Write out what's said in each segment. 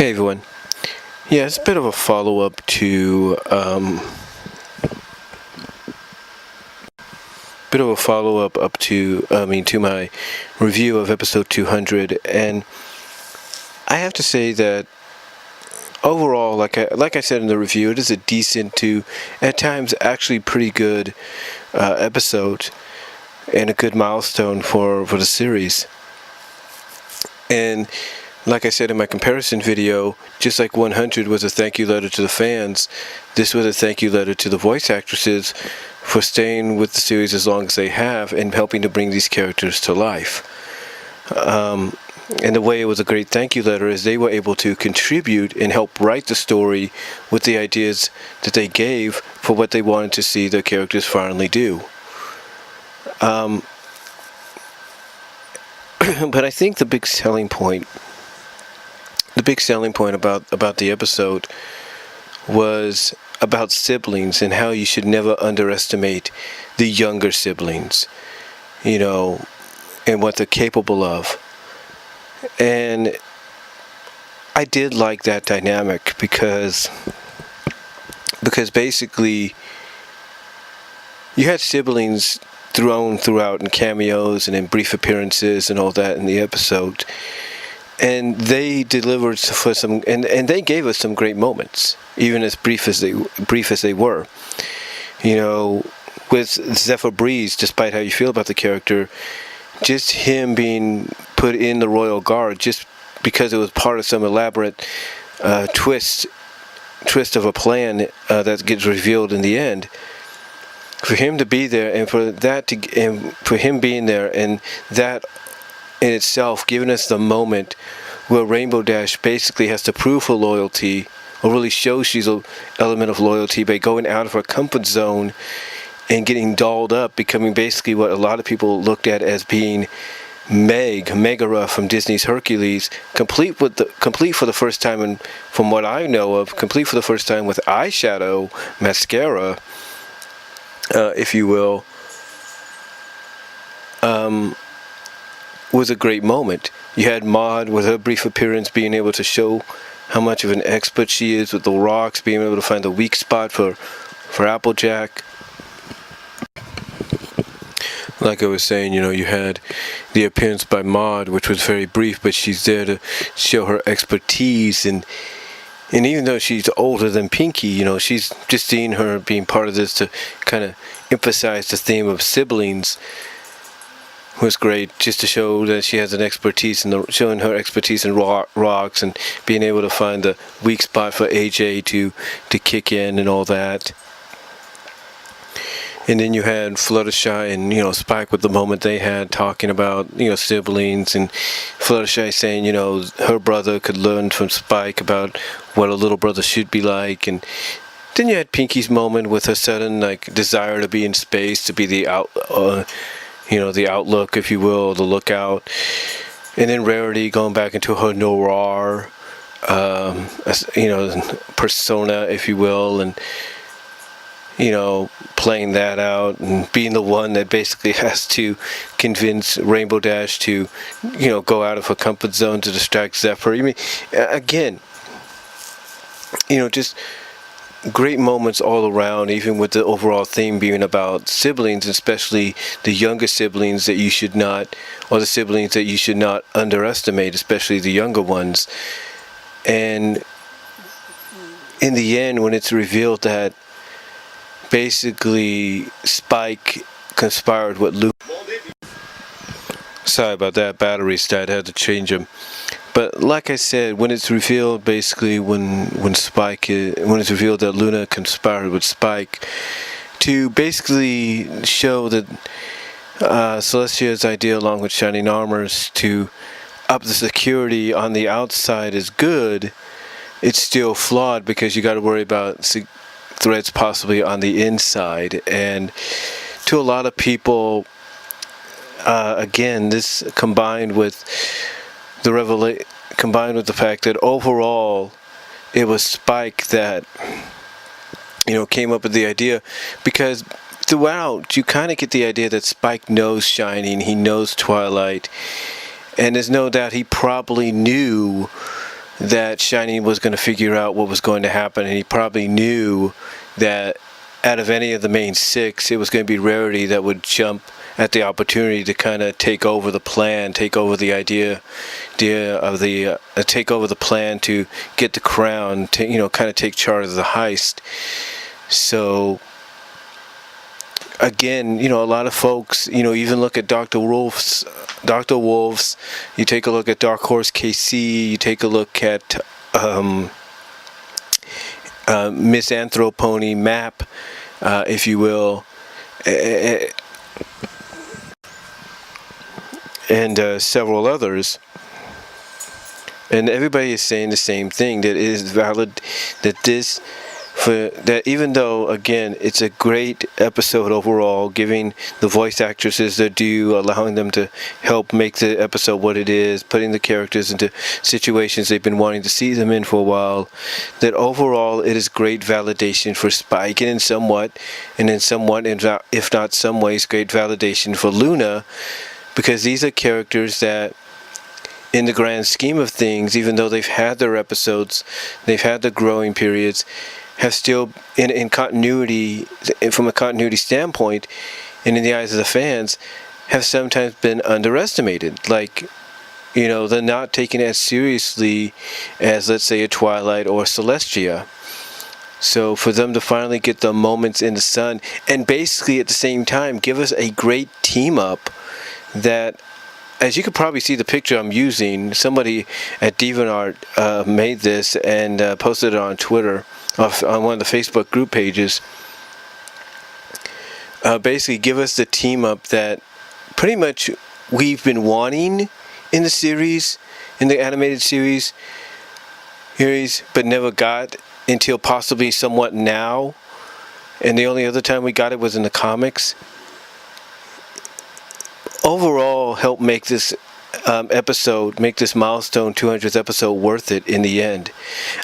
Hey everyone. Yeah, it's a bit of a follow-up to my review of episode 200, and I have to say that overall, like I said in the review, it is a decent to, at times, actually pretty good episode, and a good milestone for the series. And like I said in my comparison video, just like 100 was a thank you letter to the fans, this was a thank you letter to the voice actresses for staying with the series as long as they have and helping to bring these characters to life. And the way it was a great thank you letter is they were able to contribute and help write the story with the ideas that they gave for what they wanted to see the characters finally do. But I think the big selling point about the episode was about siblings and how you should never underestimate the younger siblings, and what they're capable of. And I did like that dynamic because basically you had siblings thrown throughout in cameos and in brief appearances and all that in the episode. And they delivered for some, and they gave us some great moments, even as brief as they were. With Zephyr Breeze, despite how you feel about the character, just him being put in the Royal Guard just because it was part of some elaborate twist of a plan that gets revealed in the end. For him to be there, and for him being there, and that in itself giving us the moment where Rainbow Dash basically has to prove her loyalty, or really show she's an element of loyalty by going out of her comfort zone and getting dolled up, becoming basically what a lot of people looked at as being Megara from Disney's Hercules, complete for the first time, and from what I know of, complete for the first time with eyeshadow, mascara, if you will. Was a great moment. You had Maud with her brief appearance being able to show how much of an expert she is with the rocks, being able to find the weak spot for Applejack. Like I was saying, you had the appearance by Maud, which was very brief, but she's there to show her expertise, and even though she's older than Pinkie, she's just seeing her being part of this to kind of emphasize the theme of siblings. Was great, just to show that she has an expertise showing her expertise in rocks and being able to find the weak spot for AJ to kick in and all that. And then you had Fluttershy and Spike with the moment they had talking about siblings, and Fluttershy saying her brother could learn from Spike about what a little brother should be like. And then you had Pinkie's moment with her sudden desire to be in space, to be the the outlook, if you will, the lookout. And then Rarity going back into her noir, persona, if you will, and, playing that out and being the one that basically has to convince Rainbow Dash to, go out of her comfort zone to distract Zephyr. I mean, again, just great moments all around, even with the overall theme being about siblings, especially the younger siblings that you should not, or the siblings that you should not underestimate, especially the younger ones. And in the end, when it's revealed that basically Spike conspired with Luke. Sorry about that, batteries died, I had to change them. But like I said, when it's revealed, basically when it's revealed that Luna conspired with Spike to basically show that Celestia's idea, along with Shining Armors, to up the security on the outside is good, it's still flawed because you got to worry about threats possibly on the inside. And to a lot of people, again, this combined with the fact that overall it was Spike that came up with the idea, because throughout you kind of get the idea that Spike knows Shining, he knows Twilight, and there's no doubt he probably knew that Shiny was going to figure out what was going to happen, and he probably knew that out of any of the main six, it was going to be Rarity that would jump at the opportunity to kind of take over the plan, take over the idea of the take over the plan to get the crown, to kind of take charge of the heist. So again, a lot of folks, even look at Dr. Wolf's, you take a look at Dark Horse KC, you take a look at Miss Anthropony map, if you will, and several others. And everybody is saying the same thing, that it is valid, that even though, again, it's a great episode overall, giving the voice actresses their due, allowing them to help make the episode what it is, putting the characters into situations they've been wanting to see them in for a while, that overall it is great validation for Spike, and in somewhat, if not some ways, great validation for Luna, because these are characters that, in the grand scheme of things, even though they've had their episodes, they've had their growing periods, have still, in continuity, from a continuity standpoint, and in the eyes of the fans, have sometimes been underestimated. Like, they're not taken as seriously as, let's say, a Twilight or Celestia. So for them to finally get the moments in the sun, and basically at the same time give us a great team up that, as you could probably see the picture I'm using, somebody at DeviantArt made this and posted it on Twitter, on one of the Facebook group pages. Basically give us the team up that pretty much we've been wanting in the series, in the animated series, but never got until possibly somewhat now. And the only other time we got it was in the comics. Overall, help make this make this milestone 200th episode worth it in the end.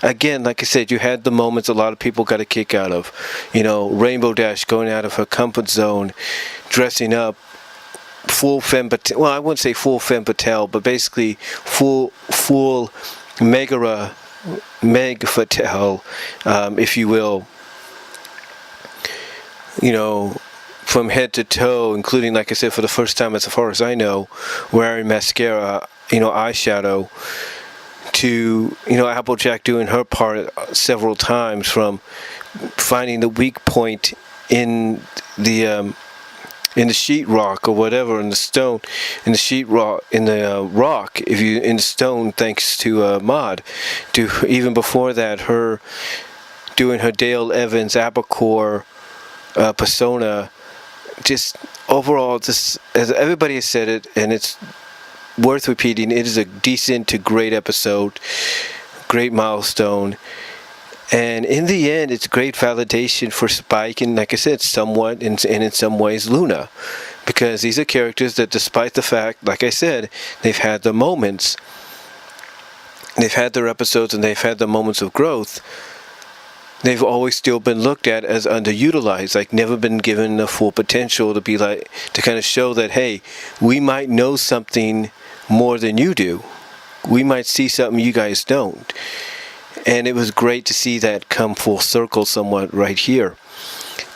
Again, like I said, you had the moments a lot of people got a kick out of. Rainbow Dash going out of her comfort zone, dressing up full femme fatale. Well, I wouldn't say full femme fatale, but basically full Meg fatale, if you will. From head to toe, including, like I said, for the first time, as far as I know, wearing mascara, eyeshadow, to, Applejack doing her part several times, from finding the weak point in the sheetrock or whatever, in the stone, in the sheetrock, in the rock, in the stone, thanks to Maud, to even before that, her doing her Dale Evans Apicore persona. Just overall, just as everybody has said it, and it's worth repeating, it is a decent to great episode, great milestone, and in the end, it's great validation for Spike, and like I said, somewhat, and in some ways, Luna, because these are characters that, despite the fact, like I said, they've had their moments, they've had their episodes, and they've had their moments of growth. They've always still been looked at as underutilized, like never been given the full potential to kind of show that, hey, we might know something more than you do. We might see something you guys don't. And it was great to see that come full circle somewhat right here.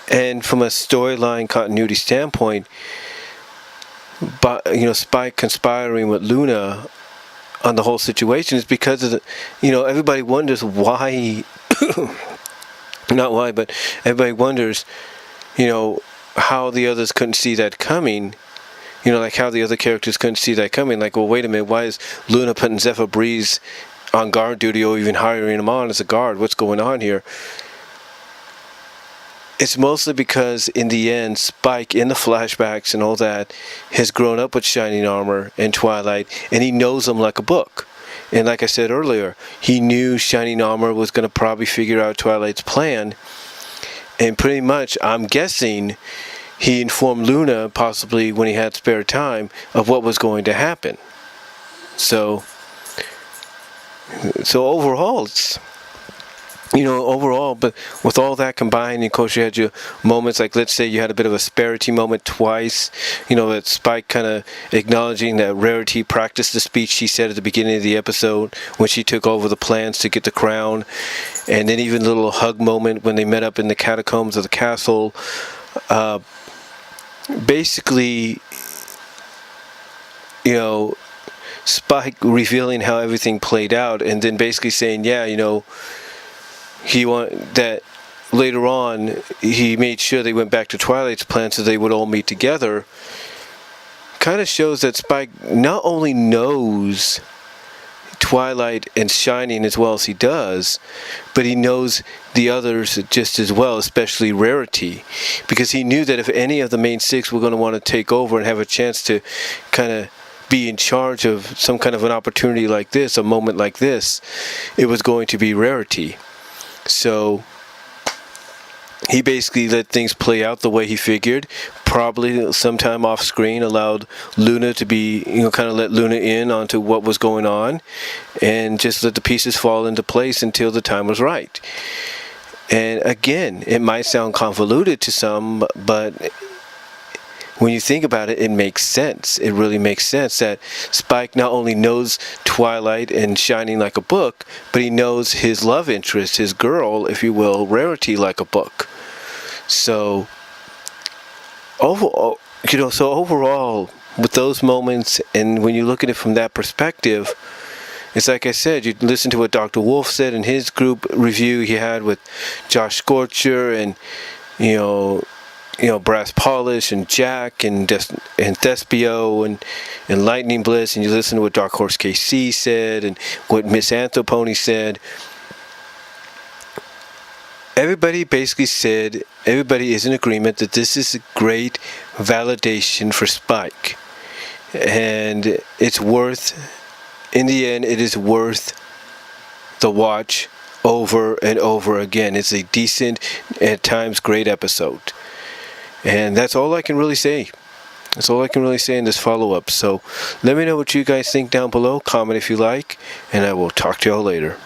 And from a storyline continuity standpoint, Spike conspiring with Luna on the whole situation is because of everybody wonders why. Not why, but everybody wonders, how the others couldn't see that coming. Like how the other characters couldn't see that coming. Like, well, wait a minute, why is Luna putting Zephyr Breeze on guard duty or even hiring him on as a guard? What's going on here? It's mostly because, in the end, Spike, in the flashbacks and all that, has grown up with Shining Armor and Twilight, and he knows them like a book. And like I said earlier, he knew Shining Armor was going to probably figure out Twilight's plan. And pretty much, I'm guessing, he informed Luna, possibly when he had spare time, of what was going to happen. So overall, overall, but with all that combined, of course, you had your moments like, let's say you had a bit of a Sparity moment twice, that Spike kind of acknowledging that Rarity practiced the speech she said at the beginning of the episode when she took over the plans to get the crown, and then even a little hug moment when they met up in the catacombs of the castle. Basically, Spike revealing how everything played out, and then basically saying, he want that later on he made sure they went back to Twilight's plan so they would all meet together. Kind of shows that Spike not only knows Twilight and Shining as well as he does, but he knows the others just as well, especially Rarity, because he knew that if any of the main six were going to want to take over and have a chance to kind of be in charge of some kind of an opportunity like this, a moment like this, it was going to be Rarity. So he basically let things play out the way he figured. Probably sometime off screen allowed Luna to be, kind of let Luna in onto what was going on, and just let the pieces fall into place until the time was right. And again, it might sound convoluted to some, but when you think about it, it makes sense. It really makes sense that Spike not only knows Twilight and Shining like a book, but he knows his love interest, his girl, if you will, Rarity, like a book. So overall, with those moments, and when you look at it from that perspective, it's like I said, you listen to what Dr. Wolf said in his group review he had with Josh Scorcher and, Brass Polish and Jack and Thespio and Lightning Bliss, and you listen to what Dark Horse KC said and what Miss Anthropony said. Everybody basically said, everybody is in agreement that this is a great validation for Spike. And it's worth, in the end, it is worth the watch over and over again. It's a decent, at times great episode. And that's all I can really say. That's all I can really say in this follow-up. So let me know what you guys think down below. Comment if you like. And I will talk to y'all later.